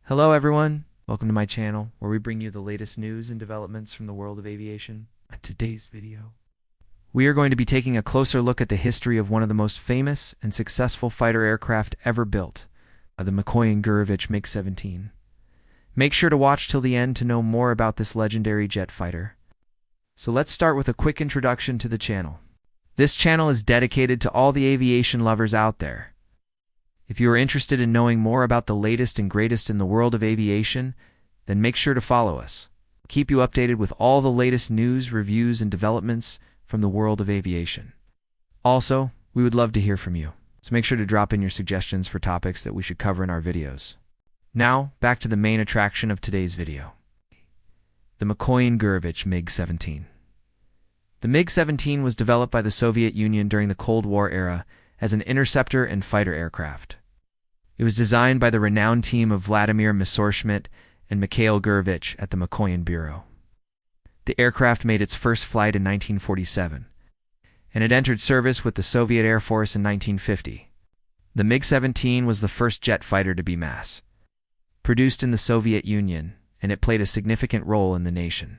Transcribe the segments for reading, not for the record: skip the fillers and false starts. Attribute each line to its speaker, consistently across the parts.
Speaker 1: Hello everyone, welcome to my channel where we bring you the latest news and developments from the world of aviation. In today's video, we are going to be taking a closer look at the history of one of the most famous and successful fighter aircraft ever built, the Mikoyan-Gurevich MiG-17. Make sure to watch till the end to know more about this legendary jet fighter. So let's start with a quick introduction to the channel. This channel is dedicated to all the aviation lovers out there. If you are interested in knowing more about the latest and greatest in the world of aviation, then make sure to follow us. We'll keep you updated with all the latest news, reviews, and developments from the world of aviation. Also, we would love to hear from you, so make sure to drop in your suggestions for topics that we should cover in our videos. Now, back to the main attraction of today's video. The Mikoyan-Gurevich MiG-17. The MiG-17 was developed by the Soviet Union during the Cold War era as an interceptor and fighter aircraft. It was designed by the renowned team of Vladimir Messerschmitt and Mikhail Gurevich at the Mikoyan Bureau. The aircraft made its first flight in 1947, and it entered service with the Soviet Air Force in 1950. The MiG-17 was the first jet fighter to be mass-produced in the Soviet Union, and it played a significant role in the nation's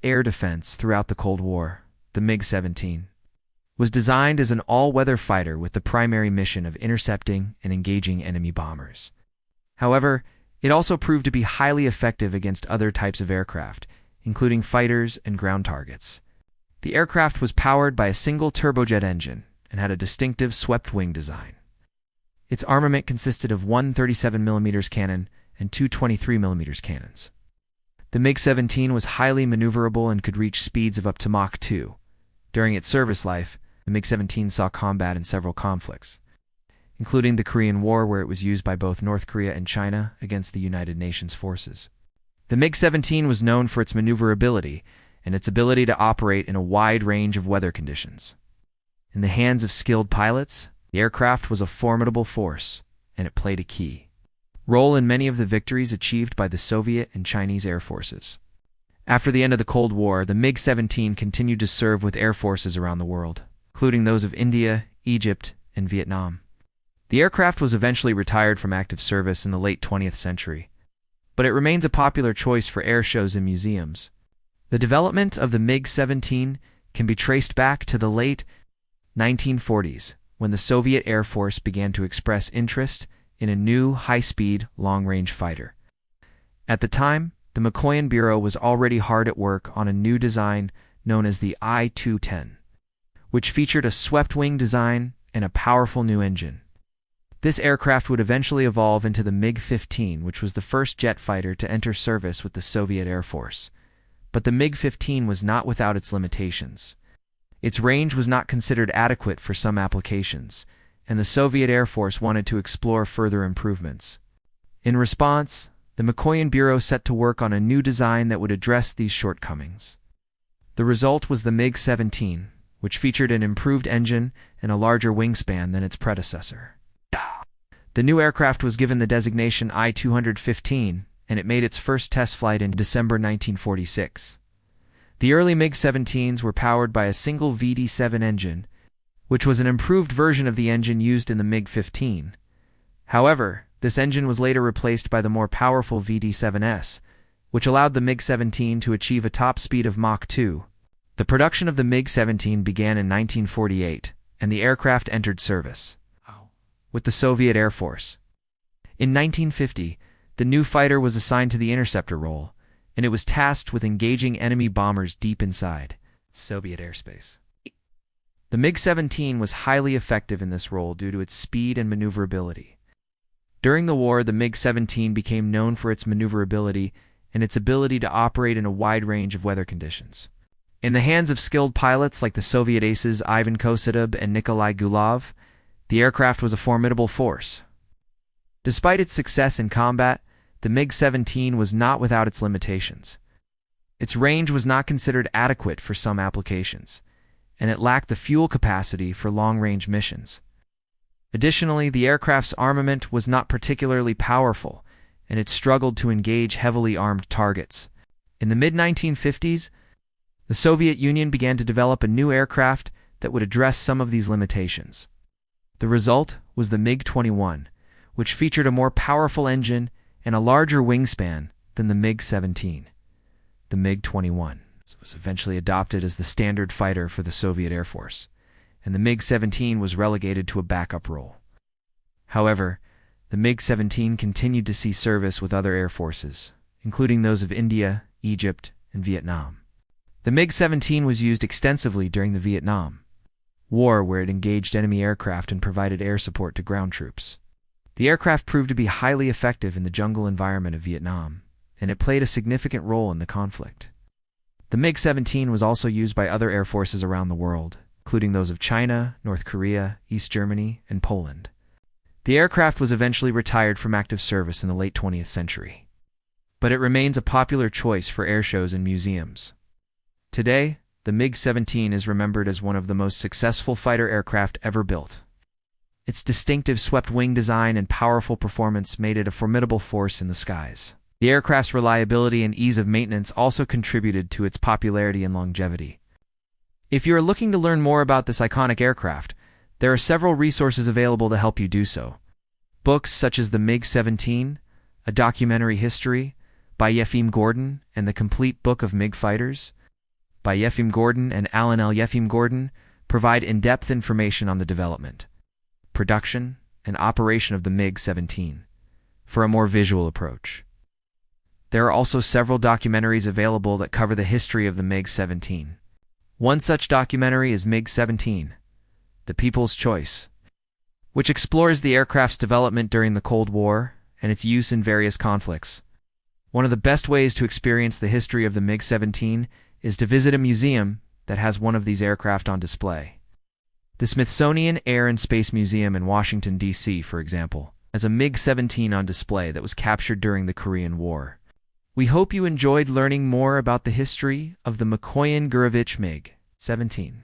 Speaker 1: air defense throughout the Cold War. The MiG-17 was designed as an all-weather fighter with the primary mission of intercepting and engaging enemy bombers. However, it also proved to be highly effective against other types of aircraft, including fighters and ground targets. The aircraft was powered by a single turbojet engine and had a distinctive swept-wing design. Its armament consisted of one 37mm cannon and two 23mm cannons. The MiG-17 was highly maneuverable and could reach speeds of up to Mach 2. During its service life, the MiG-17 saw combat in several conflicts, including the Korean War, where it was used by both North Korea and China against the United Nations forces. The MiG-17 was known for its maneuverability and its ability to operate in a wide range of weather conditions. In the hands of skilled pilots, the aircraft was a formidable force, and it played a key role in many of the victories achieved by the Soviet and Chinese air forces. After the end of the Cold War, the MiG-17 continued to serve with air forces around the world, including those of India, Egypt, and Vietnam. The aircraft was eventually retired from active service in the late 20th century, but it remains a popular choice for air shows and museums. The development of the MiG-17 can be traced back to the late 1940s, when the Soviet Air Force began to express interest in a new, high-speed, long-range fighter. At the time, the Mikoyan Bureau was already hard at work on a new design known as the I-210, which featured a swept-wing design and a powerful new engine. This aircraft would eventually evolve into the MiG-15, which was the first jet fighter to enter service with the Soviet Air Force. But the MiG-15 was not without its limitations. Its range was not considered adequate for some applications, and the Soviet Air Force wanted to explore further improvements. In response, the Mikoyan Bureau set to work on a new design that would address these shortcomings. The result was the MiG-17, which featured an improved engine and a larger wingspan than its predecessor. The new aircraft was given the designation I-215, and it made its first test flight in December 1946. The early MiG-17s were powered by a single VD7 engine, which was an improved version of the engine used in the MiG-15. However, this engine was later replaced by the more powerful VD7S, which allowed the MiG-17 to achieve a top speed of Mach 2. The production of the MiG-17 began in 1948, and the aircraft entered service with the Soviet Air Force. In 1950, the new fighter was assigned to the interceptor role, and it was tasked with engaging enemy bombers deep inside Soviet airspace. The MiG-17 was highly effective in this role due to its speed and maneuverability. During the war, the MiG-17 became known for its maneuverability and its ability to operate in a wide range of weather conditions. In the hands of skilled pilots like the Soviet aces Ivan Kosatab and Nikolai Gulov, the aircraft was a formidable force. Despite its success in combat, the MiG-17 was not without its limitations. Its range was not considered adequate for some applications, and it lacked the fuel capacity for long-range missions. Additionally, the aircraft's armament was not particularly powerful, and it struggled to engage heavily armed targets. In the mid-1950s, the Soviet Union began to develop a new aircraft that would address some of these limitations. The result was the MiG-21, which featured a more powerful engine and a larger wingspan than the MiG-17. The MiG-21 was eventually adopted as the standard fighter for the Soviet Air Force, and the MiG-17 was relegated to a backup role. However, the MiG-17 continued to see service with other air forces, including those of India, Egypt, and Vietnam. The MiG-17 was used extensively during the Vietnam War, where it engaged enemy aircraft and provided air support to ground troops. The aircraft proved to be highly effective in the jungle environment of Vietnam, and it played a significant role in the conflict. The MiG-17 was also used by other air forces around the world, including those of China, North Korea, East Germany, and Poland. The aircraft was eventually retired from active service in the late 20th century, but it remains a popular choice for air shows and museums. Today, the MiG-17 is remembered as one of the most successful fighter aircraft ever built. Its distinctive swept-wing design and powerful performance made it a formidable force in the skies. The aircraft's reliability and ease of maintenance also contributed to its popularity and longevity. If you are looking to learn more about this iconic aircraft, there are several resources available to help you do so. Books such as The MiG-17, A Documentary History, by Yefim Gordon, and The Complete Book of MiG Fighters, by Yefim Gordon and Alan L. Yefim Gordon, provide in-depth information on the development, production, and operation of the MiG-17 for a more visual approach. There are also several documentaries available that cover the history of the MiG-17. One such documentary is MiG-17, The People's Choice, which explores the aircraft's development during the Cold War and its use in various conflicts. One of the best ways to experience the history of the MiG-17 is to visit a museum that has one of these aircraft on display. The Smithsonian Air and Space Museum in Washington, D.C., for example, has a MiG-17 on display that was captured during the Korean War. We hope you enjoyed learning more about the history of the Mikoyan-Gurevich MiG-17.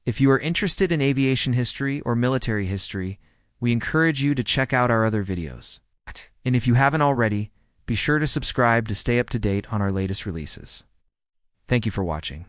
Speaker 1: If you are interested in aviation history or military history, we encourage you to check out our other videos. And if you haven't already, be sure to subscribe to stay up to date on our latest releases. Thank you for watching.